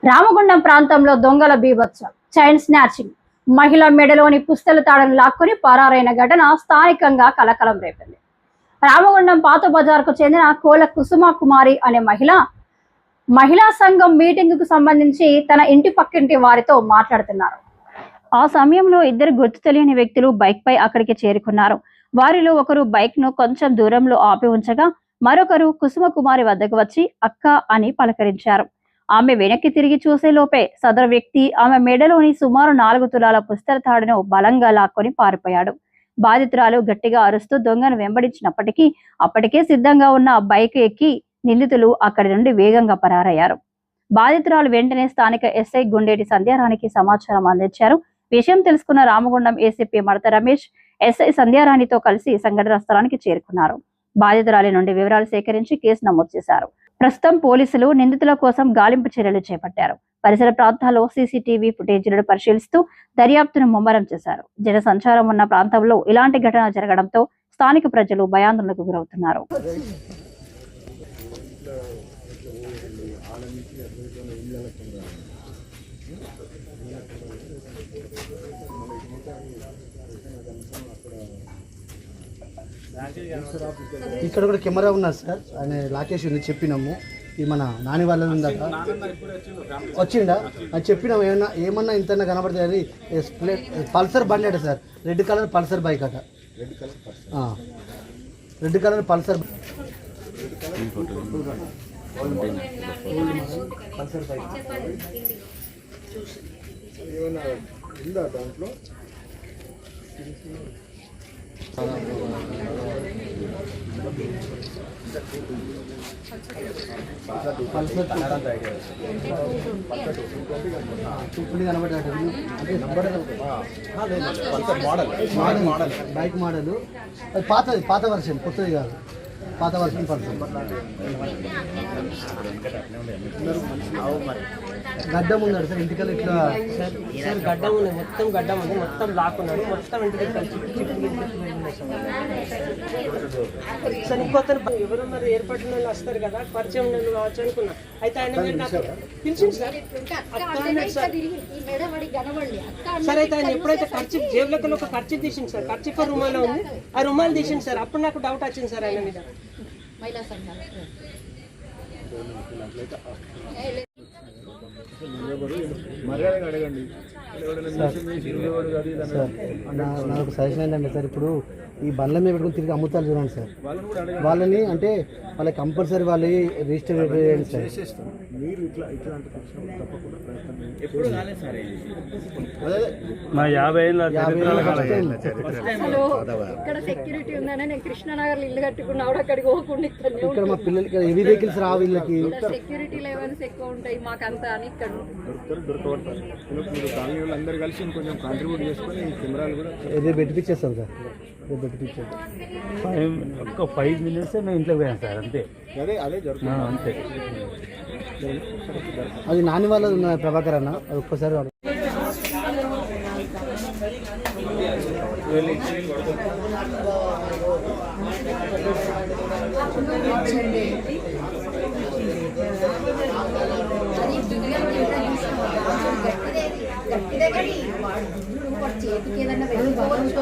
రామగుండం ప్రాంతంలో దొంగల బీభత్సం, చైన్ స్నాచింగ్, మహిళ మెడలోని పుస్తల తాళను లాక్కొని పరారైన ఘటన స్థానికంగా కలకలం రేపింది. రామగుండం పాత బజార్కు చెందిన కోల కుసుమ కుమారి అనే మహిళా సంఘం మీటింగ్ కు సంబంధించి తన ఇంటి పక్కింటి వారితో మాట్లాడుతున్నారు. ఆ సమయంలో ఇద్దరు గుర్తు తెలియని వ్యక్తులు బైక్ పై అక్కడికి చేరుకున్నారు. వారిలో ఒకరు బైక్ ను కొంచెం దూరంలో ఆపి ఉంచగా మరొకరు కుసుమ కుమారి వద్దకు వచ్చి అక్క అని పలకరించారు. ఆమె వెనక్కి తిరిగి చూసేలోపే సదరు వ్యక్తి ఆమె మెడలోని సుమారు 4 తులాల పుస్తల తాడును బలంగా లాక్కొని పారిపోయాడు. బాధితురాలు గట్టిగా అరుస్తూ దొంగను వెంబడించినప్పటికీ అప్పటికే సిద్ధంగా ఉన్న బైక్ ఎక్కి నిందితులు అక్కడి నుండి వేగంగా పరారయ్యారు. బాధితురాలు వెంటనే స్థానిక ఎస్ఐ గుండేటి సంధ్యారాణికి సమాచారం అందించారు. విషయం తెలుసుకున్న రామగుండం ఏసీపీ మడత రమేష్ ఎస్ఐ సంధ్యారాణితో కలిసి సంఘటన స్థలానికి చేరుకున్నారు. బాధితురాలి నుండి వివరాలు సేకరించి కేసు నమోదు చేశారు. ప్రస్తుతం పోలీసులు నిందితుల కోసం గాలింపు చర్యలు చేపట్టారు. పరిసర ప్రాంతాల్లో సీసీటీవీ ఫుటేజీలను పరిశీలిస్తూ దర్యాప్తును ముమ్మరం చేశారు. జన సంచారం ఉన్న ప్రాంతంలో ఇలాంటి ఘటన జరగడంతో స్థానిక ప్రజలు భయాందోళనకు గురవుతున్నారు. ఇక్కడ కూడా కెమెరా ఉన్నది సార్, ఆయన లాకేష్ ఉంది చెప్పినాము. ఈ మన నాని వాళ్ళ ఉందట వచ్చిండా అది చెప్పినాము. ఏమన్నా ఇంతన్నా కనబడితే అది పల్సర్ బండి అట sir, red colour Pulsar bike అట, రెడ్ కలర్ పల్సర్ బైక్ దాంట్లో బైక్ మోడల్ అది పాత వర్షన్, కొత్తది కాదు, పాత వర్షన్ పల్సర్. గడ్డం ఉన్నాడు సార్ ఇంటికల్ ఇట్లా సార్ గడ్డం ఉంది, మొత్తం గడ్డం ఉంది, మొత్తం లాక్ ఉన్నాడు, మొత్తం ఇంటికి సార్. ఇంకొకరు ఎవరు మరి ఏర్పడిన వాళ్ళు వస్తారు కదా, పరిచయం నేను కావచ్చు అనుకున్నా. అయితే ఆయన పిలిచింది సార్ సార్. అయితే ఆయన ఎప్పుడైతే ఖర్చు జేబులకి ఒక ఖర్చు తీసింది సార్, ఖర్చు రుమాలో ఉంది, ఆ రుమాలు తీసింది సార్. అప్పుడు నాకు డౌట్ వచ్చింది సార్ ఆయన మీద. నాకు సజెషన్ ఏంటంటే సార్, ఇప్పుడు ఈ బండ్ల మీద పెట్టుకుని తిరిగి అమ్ముతారు చూడండి సార్, వాళ్ళని అంటే వాళ్ళకి కంపల్సరీ వాళ్ళు రిజిస్టర్ చేయండి సార్. ఇక్కడ మా పిల్లలకి హెవీ వెహికల్స్ రావు, వీళ్ళకి సెక్యూరిటీ లెవెల్స్ ఎక్కువ ఉంటాయి మాకంతా అని ఇక్కడ అందరు కలిసి కొంచెం కాంట్రిబ్యూట్ చేసుకొని కెమెరాలు కూడా ఏదో పెట్టిపించేస్తాం సార్. ఒక 5 minutes మేము ఇంట్లోకి పోయాం సార్, అంతే. అదే జరుగుతుంది అంతే. అది నాని వాళ్ళది ఉన్న ప్రభాకర్ అన్న, అది ఒక్కసారి చేతికి ఏదైనా పెట్టుకోవచ్చు,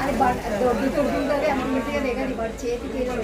అది దొడ్డు దొడ్డుంటుంది అన్నింటిగా దిగాలి, చేతికి ఏదో